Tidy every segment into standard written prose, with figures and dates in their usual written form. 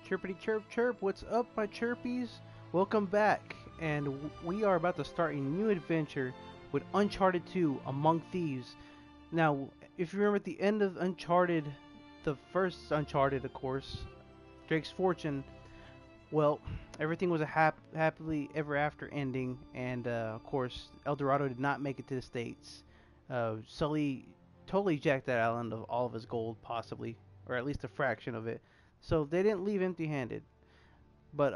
Chirpity chirp chirp, what's up my chirpies? Welcome back, and we are about to start a new adventure with Uncharted 2, Among Thieves. Now, if you remember at the end of Uncharted, the first Uncharted of course, Drake's Fortune, well, everything was a happily ever after ending, and of course, El Dorado did not make it to the States. Sully totally jacked that island of all of his gold, possibly, or at least a fraction of it. So they didn't leave empty-handed. But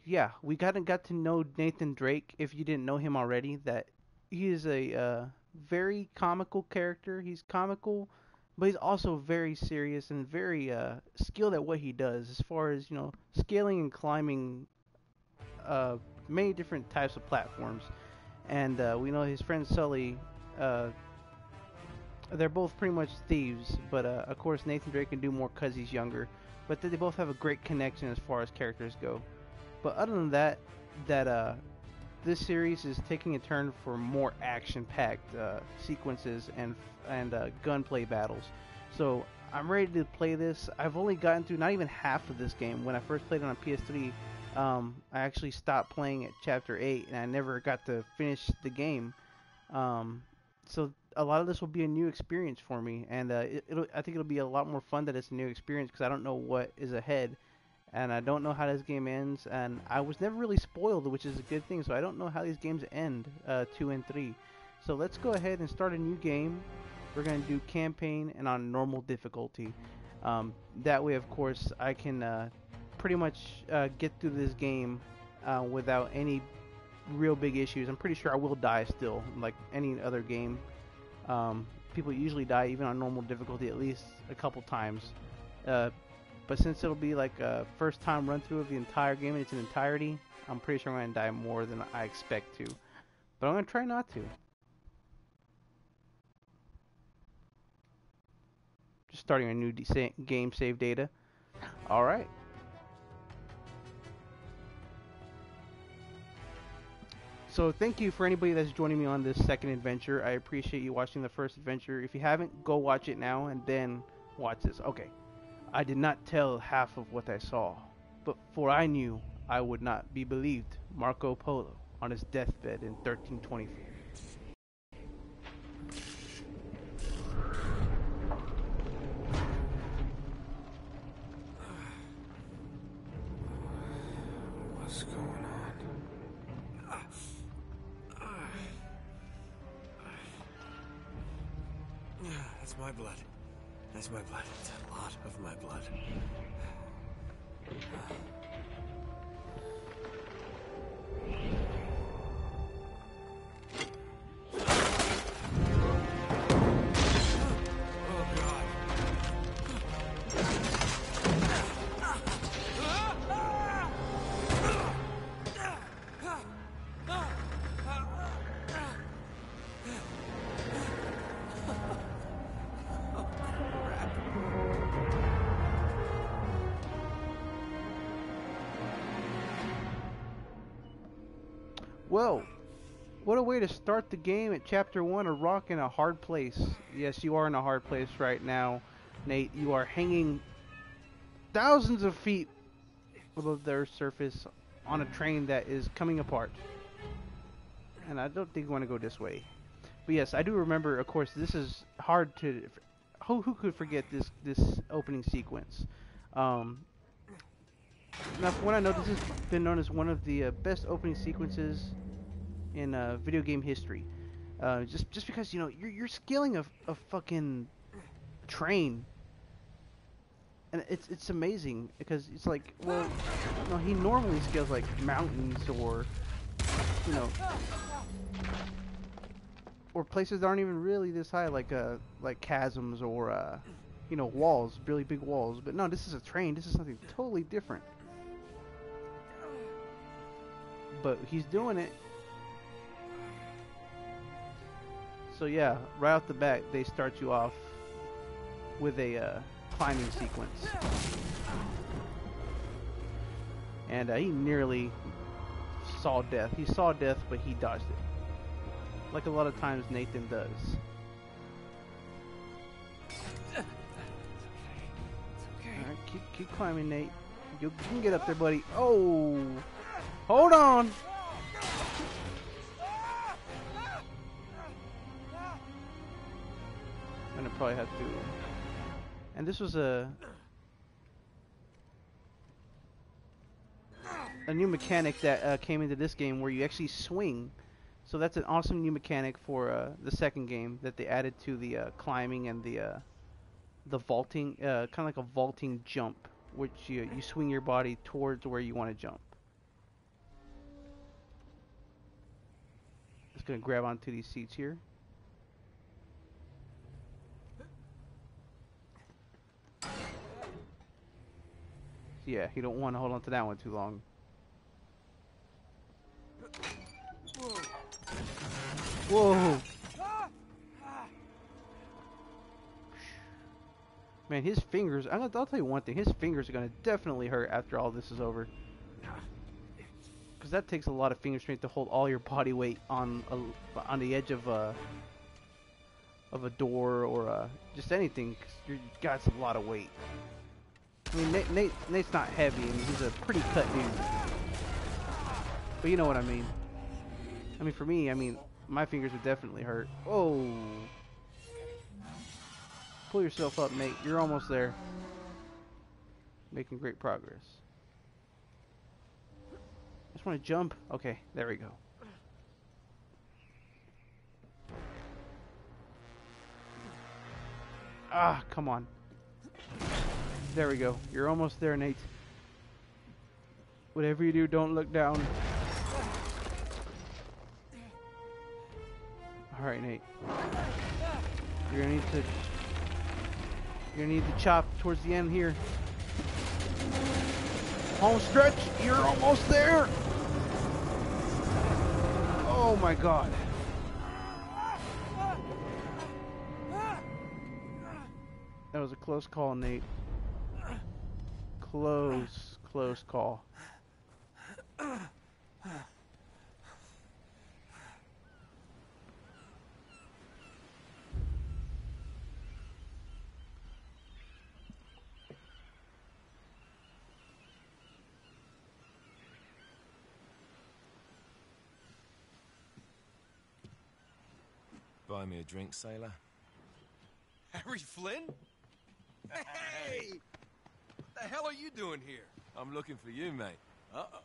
yeah, we got to know Nathan Drake. If you didn't know him already, that he is a very comical character. He's comical, but he's also very serious and very skilled at what he does, as far as scaling and climbing uh, many different types of platforms. And we know his friend Sully. They're both pretty much thieves, but of course Nathan Drake can do more because he's younger. But they both have a great connection as far as characters go. But other than that, this series is taking a turn for more action-packed sequences and gunplay battles. So I'm ready to play this. I've only gotten through not even half of this game. When I first played it on PS3, I actually stopped playing at Chapter 8, and I never got to finish the game. So a lot of this will be a new experience for me, and I think it'll be a lot more fun that it's a new experience because I don't know what is ahead, and I don't know how this game ends, and I was never really spoiled, which is a good thing. So I don't know how these games end, 2 and 3. So let's go ahead and start a new game. We're gonna do campaign and on normal difficulty. That way, of course, I can pretty much get through this game without any real big issues. I'm pretty sure I will die still, like any other game. People usually die even on normal difficulty at least a couple times. But since it'll be like a first time run through of the entire game in its entirety, I'm pretty sure I'm going to die more than I expect to. But I'm going to try not to. Just starting a new game save data. Alright. So thank you for anybody that's joining me on this second adventure. I appreciate you watching the first adventure. If you haven't, go watch it now and then watch this. Okay. I did not tell half of what I saw, but for I knew I would not be believed. Marco Polo on his deathbed in 1324. What's going on? That's my blood. That's my blood. It's a lot of my blood. Well, what a way to start the game at Chapter 1, a rock in a hard place. Yes, you are in a hard place right now, Nate. You are hanging thousands of feet above the Earth's surface on a train that is coming apart. And I don't think you want to go this way. But yes, I do remember, of course, this is hard to... Who could forget this opening sequence? Now, from what I know, this has been known as one of the best opening sequences in video game history. Just because you're scaling a fucking train, and it's amazing because it's like, well, he normally scales like mountains or or places that aren't even really this high, like chasms or walls, really big walls. But no, this is a train. This is something totally different. But he's doing it. So yeah, right off the bat, they start you off with a climbing sequence. And he nearly saw death. He saw death, but he dodged it. Like a lot of times Nathan does. It's okay. Alright, Keep climbing, Nate. You can get up there, buddy. Oh, hold on. I'm gonna probably have to. And this was a new mechanic that came into this game where you actually swing. So that's an awesome new mechanic for the second game that they added to the climbing and the vaulting, kind of like a vaulting jump, which you swing your body towards where you want to jump. Just gonna grab onto these seats here. Yeah, you don't want to hold on to that one too long. Whoa! Man, his fingers, I'll tell you one thing, his fingers are going to definitely hurt after all this is over. Because that takes a lot of finger strength to hold all your body weight on the edge of a door or just anything. Cause you've got a lot of weight. I mean, Nate's not heavy. I mean, he's a pretty cut dude. But you know what I mean. I mean, for me, I mean, my fingers would definitely hurt. Oh. Pull yourself up, Nate. You're almost there. Making great progress. Just want to jump. Okay, there we go. Ah, come on. There we go. You're almost there, Nate. Whatever you do, don't look down. Alright, Nate. You're gonna need to chop towards the end here. Home stretch. You're almost there. Oh my God. That was a close call, Nate. Close call. Buy me a drink, sailor. Harry Flynn? Hey! What the hell are you doing here? I'm looking for you, mate. Uh-oh.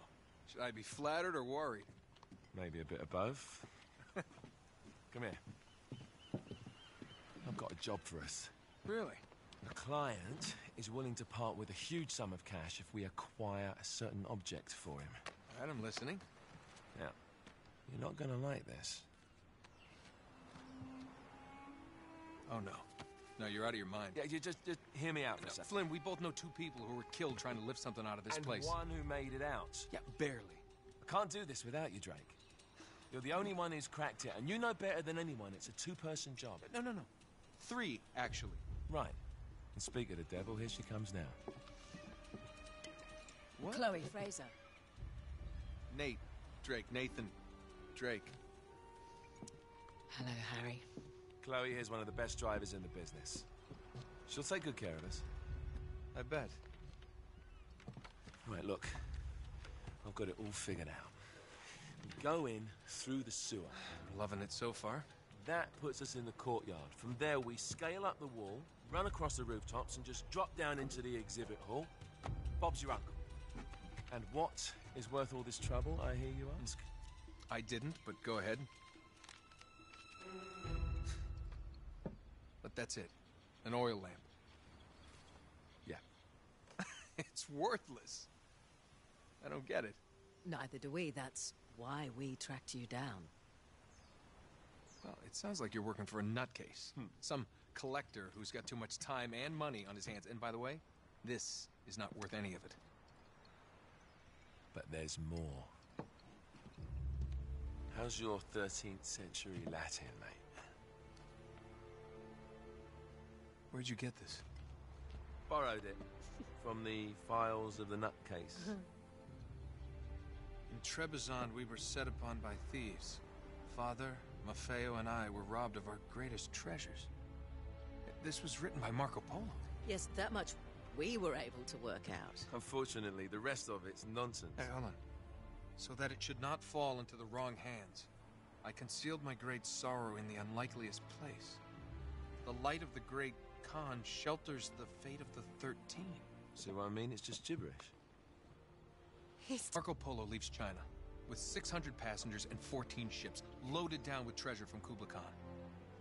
Should I be flattered or worried? Maybe a bit of both. Come here. I've got a job for us. Really? The client is willing to part with a huge sum of cash if we acquire a certain object for him. All right, I'm listening. Now, you're not gonna like this. Oh, no. No, you're out of your mind. Yeah, you just hear me out for a second. Flynn, we both know two people who were killed trying to lift something out of this place. And one who made it out. Yeah, barely. I can't do this without you, Drake. You're the only one who's cracked it, and you know better than anyone it's a two-person job. No. 3, actually. Right. And speak of the devil, here she comes now. What? Chloe Fraser. Nate. Drake. Nathan. Drake. Hello, Harry. Chloe is one of the best drivers in the business. She'll take good care of us. I bet. Right, look. I've got it all figured out. We go in through the sewer. I'm loving it so far. That puts us in the courtyard. From there, we scale up the wall, run across the rooftops, and just drop down into the exhibit hall. Bob's your uncle. And what is worth all this trouble, I hear you ask? I didn't, but go ahead. But that's it. An oil lamp. Yeah. It's worthless. I don't get it. Neither do we. That's why we tracked you down. Well, it sounds like you're working for a nutcase. Some collector who's got too much time and money on his hands. And by the way, this is not worth any of it. But there's more. How's your 13th century Latin, mate? Where'd you get this? Borrowed it from the files of the nutcase. In Trebizond, we were set upon by thieves. Father, Maffeo, and I were robbed of our greatest treasures. This was written by Marco Polo. Yes, that much we were able to work out. Unfortunately, the rest of it's nonsense. Hey, hold on. So that it should not fall into the wrong hands, I concealed my great sorrow in the unlikeliest place. The light of the great Khan shelters the fate of the 13. See what I mean? It's just gibberish. Marco Polo leaves China with 600 passengers and 14 ships, loaded down with treasure from Kublai Khan.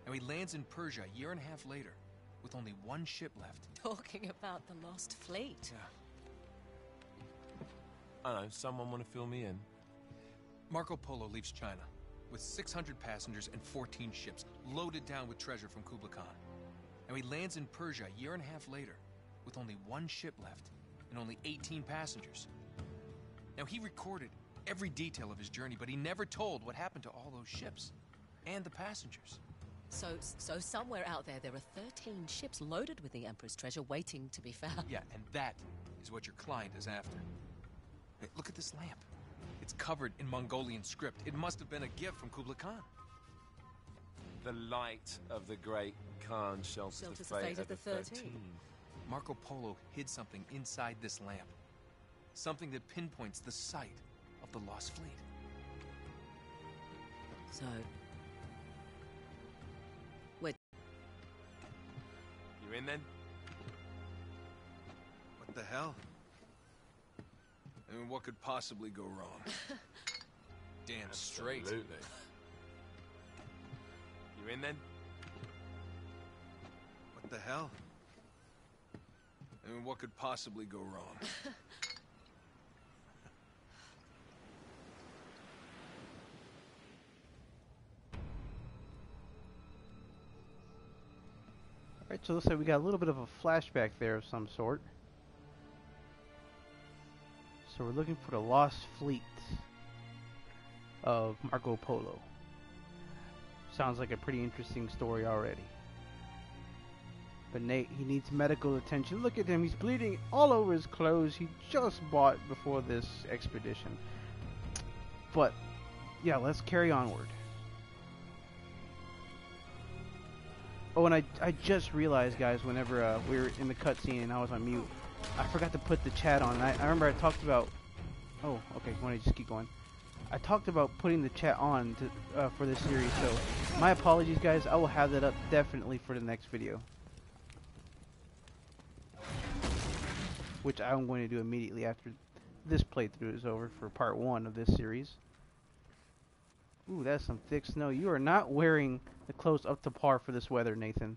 Now he lands in Persia a year and a half later, with only one ship left. Talking about the lost fleet. Yeah. I don't know, someone want to fill me in? Marco Polo leaves China with 600 passengers and 14 ships, loaded down with treasure from Kublai Khan. Now he lands in Persia a year and a half later, with only one ship left and only 18 passengers. Now he recorded every detail of his journey, but he never told what happened to all those ships and the passengers. So somewhere out there are 13 ships loaded with the Emperor's treasure waiting to be found. Yeah, and that is what your client is after. Hey, look at this lamp. It's covered in Mongolian script. It must have been a gift from Kublai Khan. The light of the great Khan shelters the fate of the 13. Marco Polo hid something inside this lamp. Something that pinpoints the site of the lost fleet. So, You in then? What the hell? I mean, what could possibly go wrong? Damn straight. Absolutely. You in then? What the hell? I mean, what could possibly go wrong? Alright, so it looks like we got a little bit of a flashback there of some sort. So we're looking for the lost fleet of Marco Polo. Sounds like a pretty interesting story already. But Nate, he needs medical attention. Look at him, he's bleeding all over his clothes he just bought before this expedition. But, yeah, let's carry onward. Oh, and I just realized, guys, whenever we were in the cutscene and I was on mute, I forgot to put the chat on. I remember I talked about... Oh, okay, why don't I just keep going? I talked about putting the chat on to, for this series, so my apologies, guys. I will have that up definitely for the next video, which I'm going to do immediately after this playthrough is over for part 1 of this series. Ooh, that's some thick snow. You are not wearing the clothes up to par for this weather, Nathan.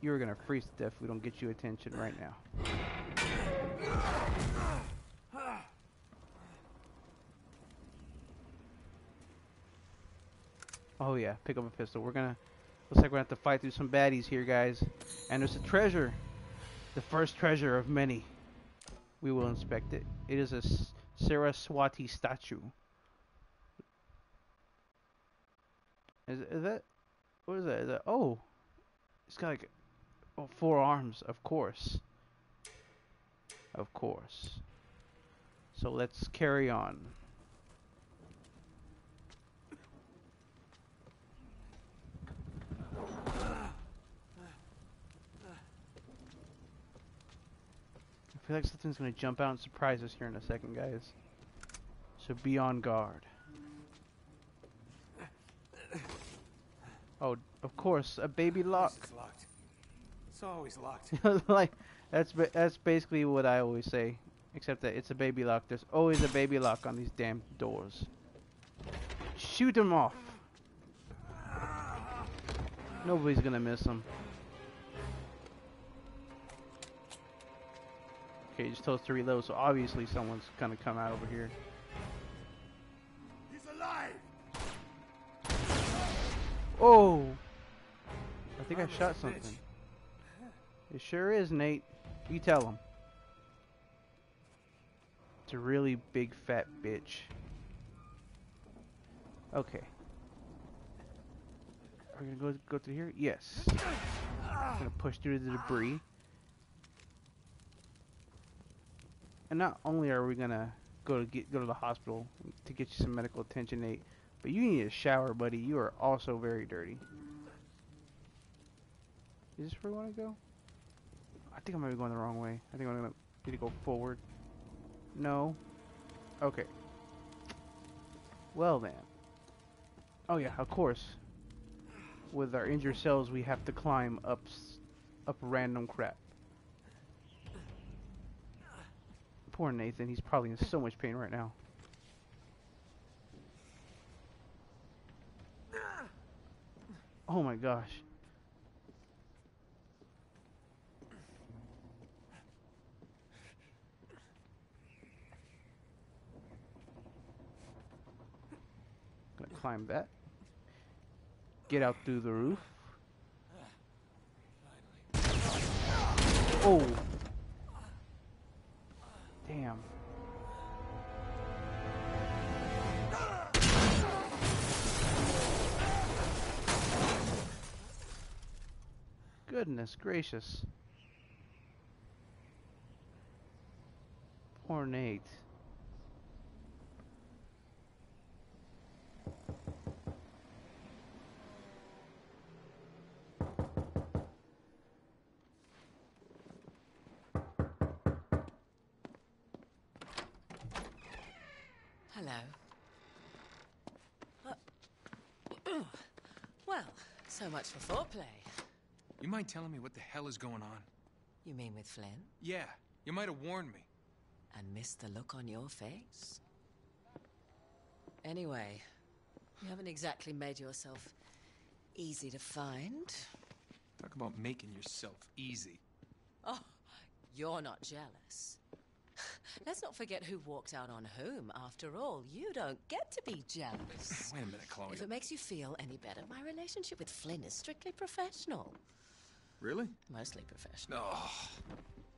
You're gonna freeze to death if we don't get you attention right now. Oh yeah, pick up a pistol. Looks like we're gonna have to fight through some baddies here, guys. And there's a treasure. The first treasure of many. We will inspect it. It is a Saraswati statue. Is that... What is that? Is that... Oh! It's got like... Oh, 4 arms, of course. Of course. So let's carry on. I feel like something's gonna jump out and surprise us here in a second, guys. So be on guard. Oh, of course, a baby lock. It's locked. It's always locked. Like that's basically what I always say, except that it's a baby lock. There's always a baby lock on these damn doors. Shoot him off. Nobody's gonna miss him. Okay, he just told us to reload, so obviously someone's gonna come out over here. He's alive. Oh! I think I Son of shot a something. bitch. It sure is, Nate. You tell him. It's a really big fat bitch. Okay. Are we gonna go through here? Yes. I'm gonna push through the debris. And not only are we gonna go to the hospital to get you some medical attention, Nate, but you need a shower, buddy. You are also very dirty. Is this where we want to go? I think I might be going the wrong way. I think I'm gonna need to go forward. No. Okay. Well then. Oh yeah, of course. With our injured selves, we have to climb up random crap. Poor Nathan, he's probably in so much pain right now. Oh my gosh. Gonna climb that. Get out through the roof. Oh. Damn. Goodness gracious. Poor Nate. Hello. Well, so much for foreplay. You mind telling me what the hell is going on? You mean with Flynn? Yeah, you might have warned me. And missed the look on your face? Anyway, you haven't exactly made yourself easy to find. Talk about making yourself easy. Oh, you're not jealous. Let's not forget who walked out on whom. After all, you don't get to be jealous. Wait a minute, Chloe. If it makes you feel any better, my relationship with Flynn is strictly professional. Really? Mostly professional. Oh.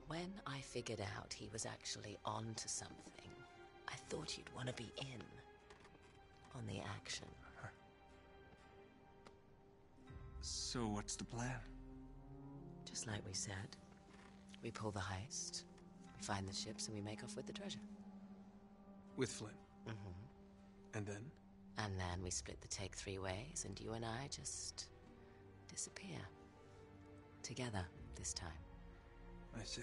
When I figured out he was actually on to something, I thought you'd want to be in on the action. So what's the plan? Just like we said. We pull the heist, we find the ships, and we make off with the treasure. With Flynn? Mm-hmm. And then? And then we split the take 3 ways, and you and I just disappear. Together, this time. I see.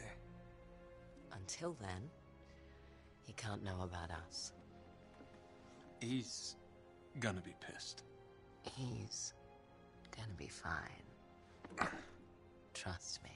Until then, he can't know about us. He's gonna be pissed. He's gonna be fine. Trust me.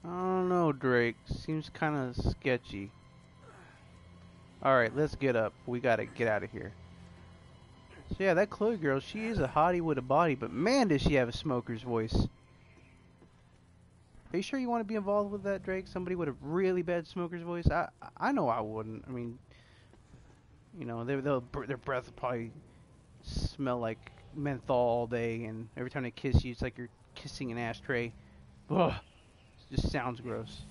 I don't know, Drake. Seems kind of sketchy. Alright, let's get up. We gotta get out of here. So yeah, that Chloe girl, she is a hottie with a body, but man does she have a smoker's voice. Are you sure you want to be involved with that, Drake? Somebody with a really bad smoker's voice? I know I wouldn't. I mean, you know, their breath will probably smell like menthol all day, and every time they kiss you, it's like you're kissing an ashtray. Ugh. It just sounds gross.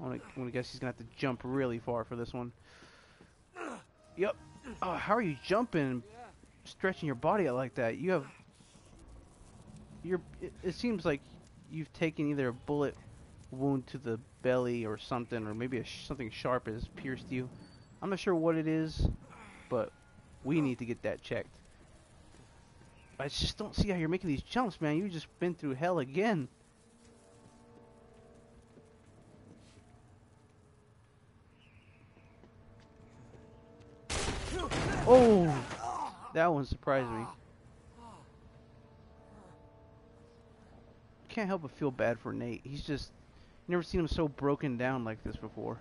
I'm gonna guess he's gonna have to jump really far for this one. Yep. Oh, how are you jumping, stretching your body out like that? It seems like you've taken either a bullet wound to the belly or something, or maybe something sharp has pierced you. I'm not sure what it is, but we need to get that checked. I just don't see how you're making these jumps, man. You've just been through hell again. Oh, that one surprised me. Can't help but feel bad for Nate. He's just never seen him so broken down like this before.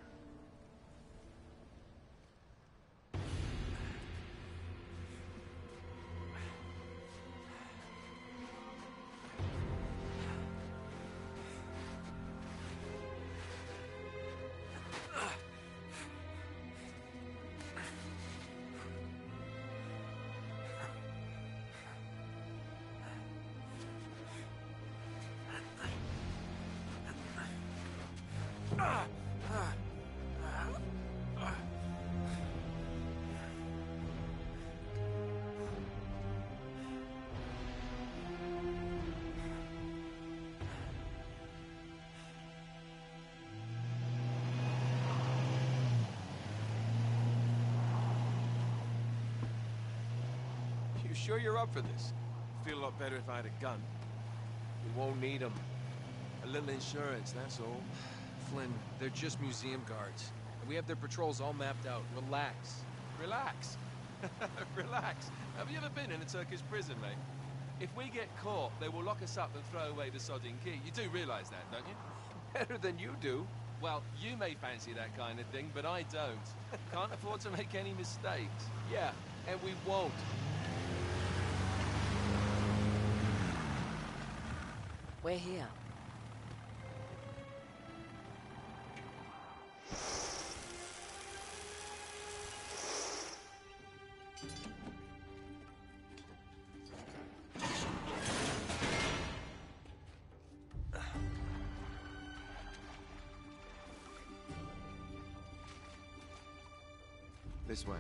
sure you're up for this? Feel a lot better if I had a gun. We won't need them. A little insurance, that's all. Flynn, they're just museum guards. And we have their patrols all mapped out. Relax. Relax. Relax. Have you ever been in a Turkish prison, mate? If we get caught, they will lock us up and throw away the sodding key. You do realise that, don't you? Better than you do. Well, you may fancy that kind of thing, but I don't. Can't afford to make any mistakes. Yeah, and we won't. We're here. This way.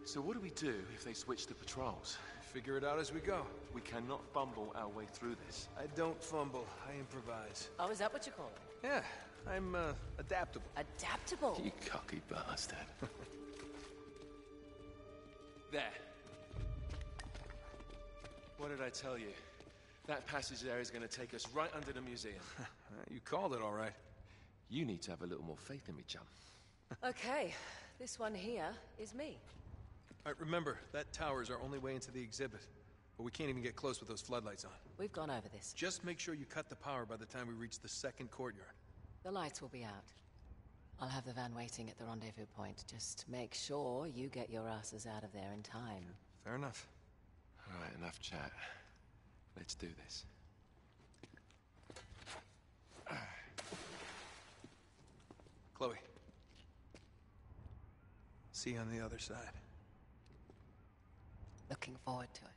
So what do we do if they switch the patrols? Figure it out as we go. We cannot fumble our way through this. I don't fumble. I improvise. Oh, is that what you call it? Yeah, I'm, adaptable. Adaptable. You cocky bastard. There. What did I tell you? That passage there is going to take us right under the museum. You called it all right. You need to have a little more faith in me, chum. Okay, this one here is me. All right, remember, that tower is our only way into the exhibit. But we can't even get close with those floodlights on. We've gone over this. Just make sure you cut the power by the time we reach the second courtyard. The lights will be out. I'll have the van waiting at the rendezvous point. Just make sure you get your asses out of there in time. Fair enough. All right, enough chat. Let's do this. Chloe. See you on the other side. Looking forward to it.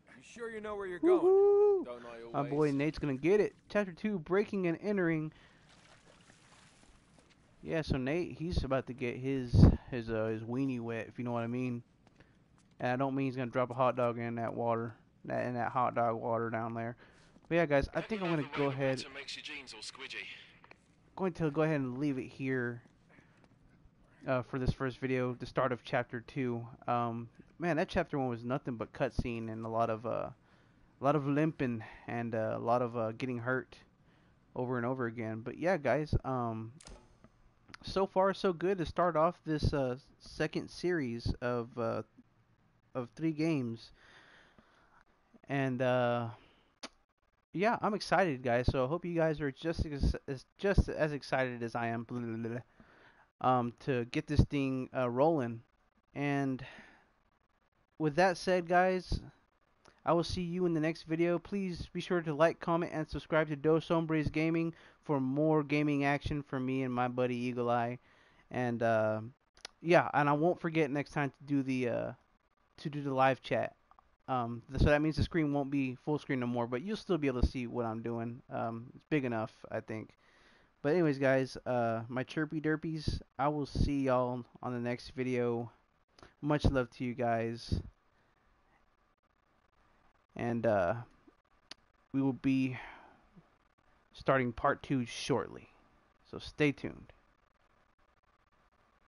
You sure you know where you're going? Woohoo! Don't I always? My boy Nate's gonna get it. Chapter 2, breaking and entering. Yeah, so Nate, he's about to get his weenie wet, if you know what I mean. And I don't mean he's gonna drop a hot dog in that water, in that hot dog water down there. But yeah, guys, I think I'm gonna go ahead. Makes your jeans all squidgy. Going to go ahead and leave it here for this first video, the start of chapter 2. Man, that chapter 1 was nothing but cutscene and a lot of limping and a lot of getting hurt over and over again. But yeah, guys, so far so good to start off this second series of 3 games. And yeah, I'm excited, guys. So I hope you guys are just as excited as I am to get this thing rolling. And with that said, guys, I will see you in the next video. Please be sure to like, comment, and subscribe to Dos Hombres Gaming for more gaming action from me and my buddy Eagle Eye. And yeah, and I won't forget next time to do the live chat. So that means the screen won't be full screen no more, but you'll still be able to see what I'm doing. It's big enough, I think. But anyways, guys, my chirpy derpies, I will see y'all on the next video. Much love to you guys. And we will be starting part 2 shortly. So stay tuned.